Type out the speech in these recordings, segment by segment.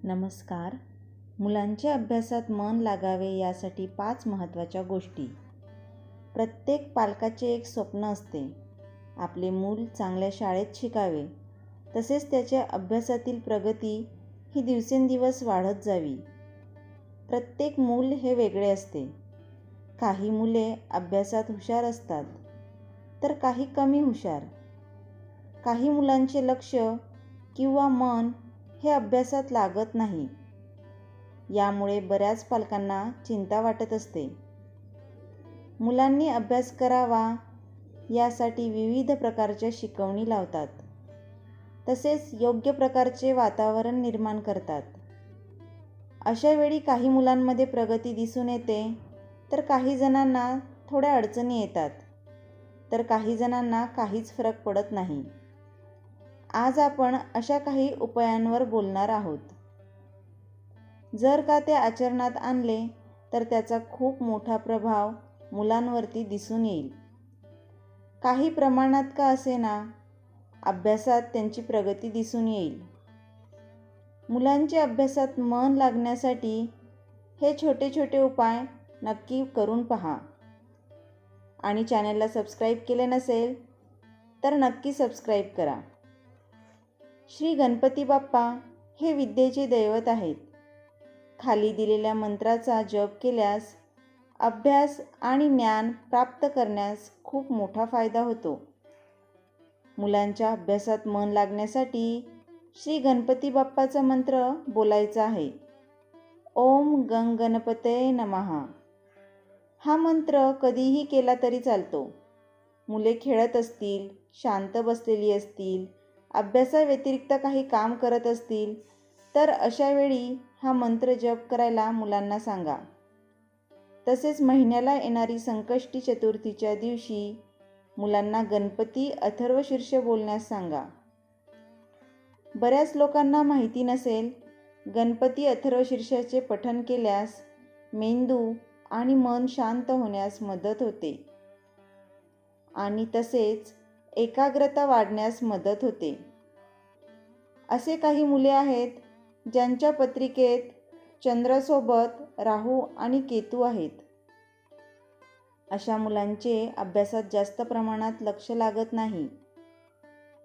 नमस्कार. मुलांच्या अभ्यासात मन लागावे यासाठी 5 महत्त्वाच्या गोष्टी. प्रत्येक पालकाचे एक स्वप्न असते. आपले मूल चांगल्या शाळेत शिकावे, तसेच त्याच्या अभ्यासातील प्रगती ही दिवसेंदिवस वाढत जावी. प्रत्येक मूल हे वेगळे असते. काही मुले अभ्यासात हुशार असतात, तर काही कमी हुशार. काही मुलांचे लक्ष किंवा मन हे अभ्यासात लागत नाही. यामुळे बऱ्याच पालकांना चिंता वाटत असते. मुलांनी अभ्यास करावा यासाठी विविध प्रकारच्या शिकवणी लावतात. तसेच योग्य प्रकारचे वातावरण निर्माण करतात. अशा वेळी काही मुलांमध्ये प्रगती दिसून येते, तर काही जणांना थोड्या अडचणी येतात, तर काही जणांना काहीच फरक पडत नाही. आज आपण अशा काही उपायांवर बोलणार आहोत. जर का ते आचरणात आणले तर त्याचा खूप मोठा प्रभाव मुलांवरती दिसून येईल. काही प्रमाणात का असेना, अभ्यासात त्यांची प्रगती दिसून येईल. मुलांच्या अभ्यासात मन लागण्यासाठी हे छोटे छोटे उपाय नक्की करून पहा. आणि चॅनलला सबस्क्राईब केले नसेल तर नक्की सबस्क्राईब करा. श्री गणपती बाप्पा हे विद्येचे दैवत आहेत. खाली दिलेल्या मंत्राचा जप केल्यास अभ्यास आणि ज्ञान प्राप्त करण्यास खूप मोठा फायदा होतो. मुलांच्या अभ्यासात मन लागण्यासाठी श्री गणपती बाप्पाचा मंत्र बोलायचा आहे. ओम गं गणपतये नमः. हा मंत्र कधीही केला तरी चालतो. मुले खेळत असतील, शांत बसलेली असतील, अभ्यासाव्यतिरिक्त काही काम करत असतील, तर अशा वेळी हा मंत्र जप करायला मुलांना सांगा. तसेच महिन्याला येणारी संकष्टी चतुर्थीच्या दिवशी मुलांना गणपती अथर्वशीर्ष बोलण्यास सांगा. बऱ्याच लोकांना माहिती नसेल, गणपती अथर्वशीर्षाचे पठण केल्यास मेंदू आणि मन शांत होण्यास मदत होते आणि तसेच एकाग्रता वाढण्यास मदत होते. असे काही मुले आहेत ज्यांच्या पत्रिकेत चंद्रासोबत राहू आणि केतू आहेत. अशा मुलांचे अभ्यासात जास्त प्रमाणात लक्ष लागत नाही.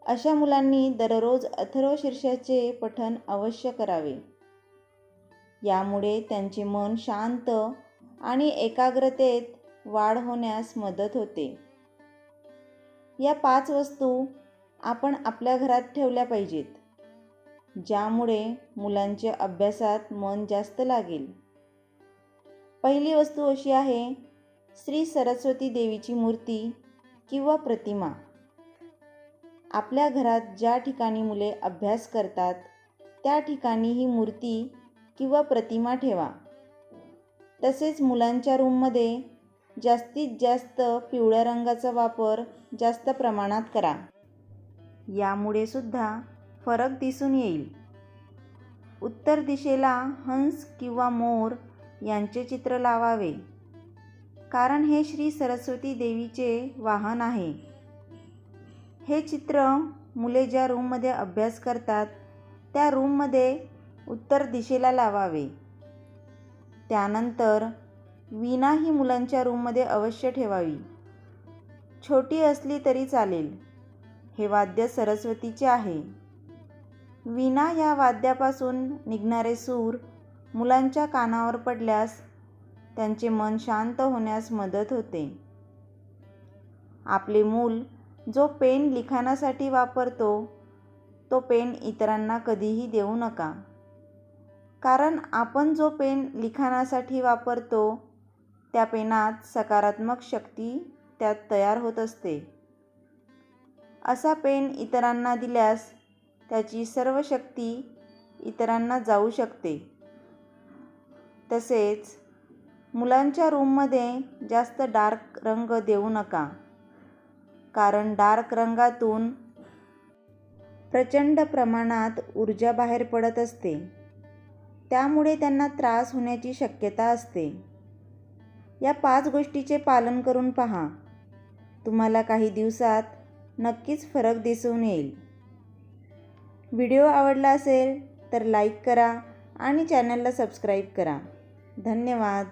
अशा मुलांनी दररोज अथर्वशीर्षाचे पठण अवश्य करावे. यामुळे त्यांचे मन शांत आणि एकाग्रतेत वाढ होण्यास मदत होते. या 5 वस्तू आपण आपल्या घरात ठेवल्या पाहिजेत, ज्यामुळे मुलांच्या अभ्यासात मन जास्त लागेल. पहिली वस्तू अशी आहे, श्री सरस्वती देवीची मूर्ती किंवा प्रतिमा. आपल्या घरात ज्या ठिकाणी मुले अभ्यास करतात त्या ठिकाणी ही मूर्ती किंवा प्रतिमा ठेवा. तसेच मुलांच्या रूममध्ये जास्तीत जास्त पिवळ्या रंगाचा वापर जास्त प्रमाणात करा. यामुळे सुद्धा फरक दिसून येईल. उत्तर दिशेला हंस किंवा मोर यांचे चित्र लावावे, कारण हे श्री सरस्वती देवीचे वाहन आहे. हे चित्र मुले ज्या रूममध्ये अभ्यास करतात त्या रूममध्ये उत्तर दिशेला लावावे. त्यानंतर वीणा ही मुलांच्या रूममध्ये अवश्य ठेवावी. छोटी असली तरी चालेल. हे वाद्य सरस्वतीचे आहे. वीणा या वाद्यापासून निघणारे सूर मुलांच्या कानावर पडल्यास त्यांचे मन शांत होण्यास मदत होते. आपले मूल जो पेन लिखाणासाठी वापरतो तो पेन इतरांना कधीही देऊ नका, कारण आपण जो पेन लिखाणासाठी वापरतो त्या पेनात सकारात्मक शक्ती त्यात तयार होत असते. असा पेन इतरांना दिल्यास त्याची सर्व शक्ती इतरांना जाऊ शकते. तसेच मुलांच्या रूममध्ये जास्त डार्क रंग देऊ नका, कारण डार्क रंगातून प्रचंड प्रमाणात ऊर्जा बाहेर पडत असते. त्यामुळे त्यांना त्रास होण्याची शक्यता असते. या 5 गोष्टीचे पालन करून पहा. तुम्हाला काही दिवसात नक्कीच फरक दिसून येईल. व्हिडिओ आवडला असेल तर लाईक करा आणि चॅनलला सबस्क्राईब करा. धन्यवाद.